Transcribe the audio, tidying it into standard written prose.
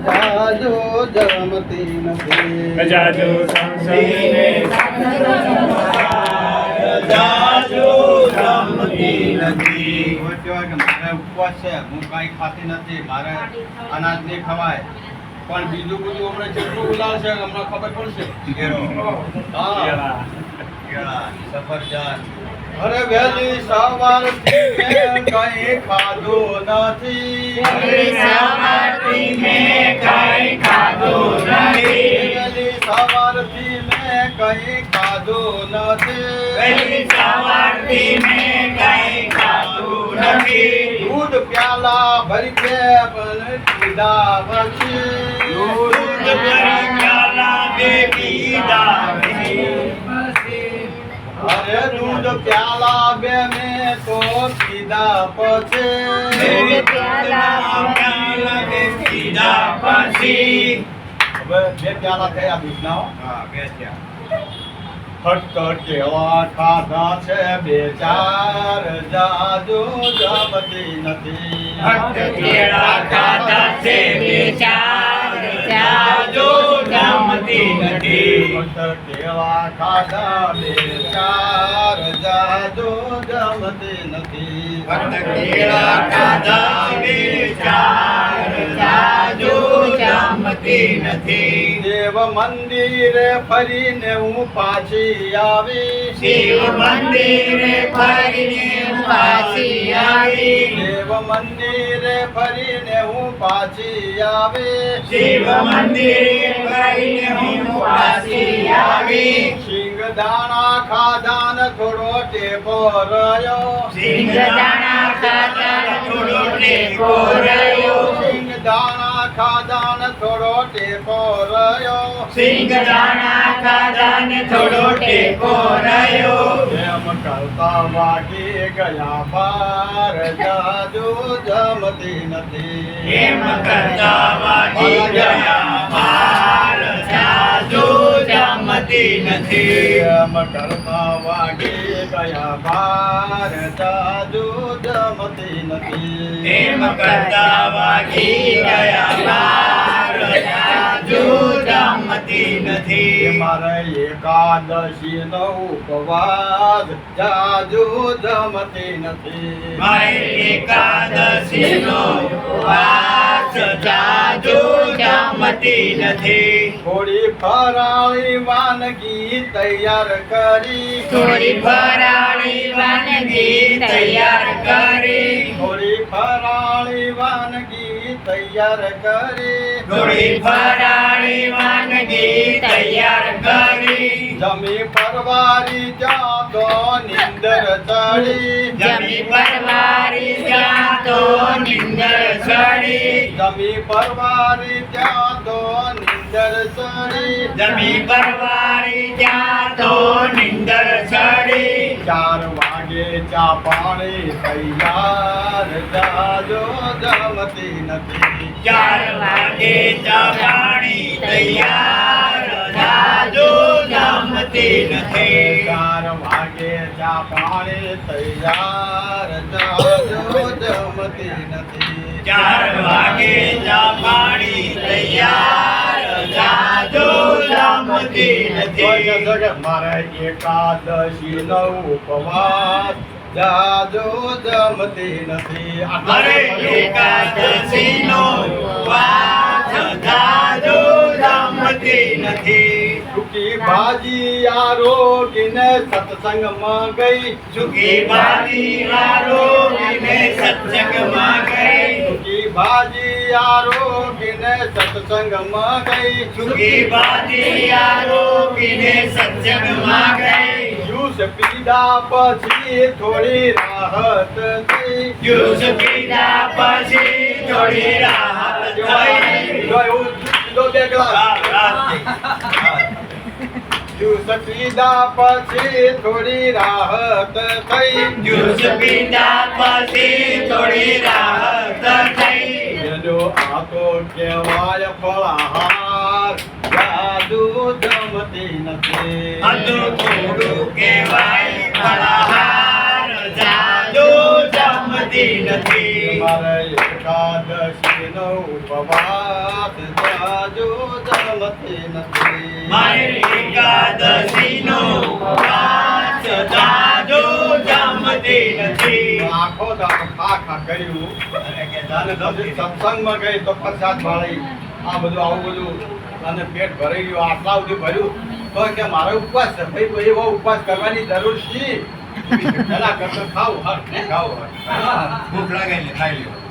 જાજો જમતી નથી જાજો સંસદીને જાજો જમતી નથી. કોઈ કહેવાય કે મારે ઉપવાસ છે, હું કાંઈ ખાતી નથી, મારે અનાજ નહીં ખવાય, પણ બીજું બધું હમણાં જેટલું ઉલાળ છે હમણાં ખબર પડશે. હા, કેળા, સફરજન. અરે વહેલી સવારથી મેં કંઈ ખાધું નથી. વહેલી સવારથી મેં કંઈ ખાધું નથી. વહેલી સવારથી મેં કંઈ ખાધું નથી. વહેલી સવારથી મેં કંઈ ખાધું નથી. દૂધ પ્યાલા ભરી કે પણ પીધા પછી દૂધ ભરી પ્યાલા બે પીધા પછી. અરે દૂધ પ્યાલા બે મેં તો પીધા પછી. દૂધ પ્યાલા બે પીધા પછી. હવે બે પ્યાલા થયા દૂધના હો. બે થયા. ફટકટ કેવા ખાધા છે બે ચાર, જાજો જમતી નથી. ફક્ત કેળા ખાધા છે બે ચાર, જાજો જમતી નથી. ફટકટ કેવા ખાધા બે ચાર, જાજો જમતી નથી. ફક્ત કેળા ખાધા બે ચાર, જાજો જમતી નથી. દેવ મંદિરે ફરીને હું પાછી આવી. શિવ મંદિરે ફરીને પાછી આવી. દેવ મંદિરે ફરીને હું પાછી આવી. શિવ મંદિરે ફરીને હું પાછી આવી. સિંગદાણા ખાધા ને થોડો ટેકો રહ્યો. સિંગદાણા ખાધા થોડો ટેકો રહ્યો. સિંગદાણા ખાધા ને થોડો ટેકો રહ્યો. સિંગદાણા ખાધા ને થોડો ટેકો રહ્યો. એમ કરતા વાગી ગયા બાર, જાજો જમતી નથી. એમ કરતા વાગી ગયા બાર, જાજો જમતી નથી. એમ કરતા વાગી ગયા બાર, જાજો જમતી નથી. એમ કરતા વાગી ગયા બાર, જાજો જમતી નથી. મારે એકાદશી નો ઉપવાસ, જાજો જમતી નથી. મારે એકાદશી નો ઉપવાસ, જાજો જમતી નથી. થોડી ફરાળી વાનગી તૈયાર કરી. થોડી ફરાળી વાનગી તૈયાર કરી. થોડી ફરાળી વાનગી તૈયાર કરી. થોડી ફરાળી વાનગી તૈયાર કરી. જમી પરવારી જાતો નિંદર ચડી. જમી પરવારી જાતો નિંદર ચડી. જમી પરવારી જાતો નિંદર ચડી. જમી પરવારી જાતો નિંદર ચડી. 4 વાગે ચા પાણી તૈયાર, જાજો જમતી નથી. 4 વાગે ચા પાણી તૈયાર, જાજો જમતી નથી. 4 વાગે ચા પાણી તૈયાર, જાજો જમતી નથી. 4 વાગે ચા પાણી તૈયાર, જાજો જમતી નથી. મારે એકાદશી નો ઉપવાસ, જાજો જમતી નથી. મારે એકાદશી નો ઉપવાસ, જાજો જમતી નથી. સૂકી ભાજી આરોગીને સત્સંગમાં ગઈ. સુખી ભાજી આરોગીને સત્સંગમાં ગઈ. સૂકી ભાજી આરોગીને સત્સંગમાં ગઈ. સુખી ભાજી આરોગીને સત્સંગમાં ગઈ. જ્યુસ પીધા પછી થોડી રાહત થઈ. જ્યુસ પીધા પછી થોડી રાહત થઈ. જ્યુસ પીધા પછી થોડી રાહત થઈ. જ્યુસ પીધા પછી થોડી રાહત થઈ. એનો આ તો કહેવાય ફળાહાર, જાદુ જમતી નથી. અધુ થોડું કહેવાય ફળાહાર, જાદુ જમતી નથી. મારે એકાદશીનો ઉપવાસ જાજો જમતી નથી. મારે એકાદશીનો ઉપવાસ જાજો જમતી નથી. આખો દાડો ખા ખા કર્યું અને પછી સત્સંગમાં ગઈ તો પ્રસાદ વાળી આ બધું આવું બધું અને પેટ ભરાઈ ગયું આટલા સુધી ભર્યું તો કે મારો ઉપવાસ છે ભાઈ તો એવો ઉપવાસ કરવાની જરૂર છે એના કરતા ખાવું હા ખાવું ભૂખ લાગે એટલે ખાઈ લ્યો.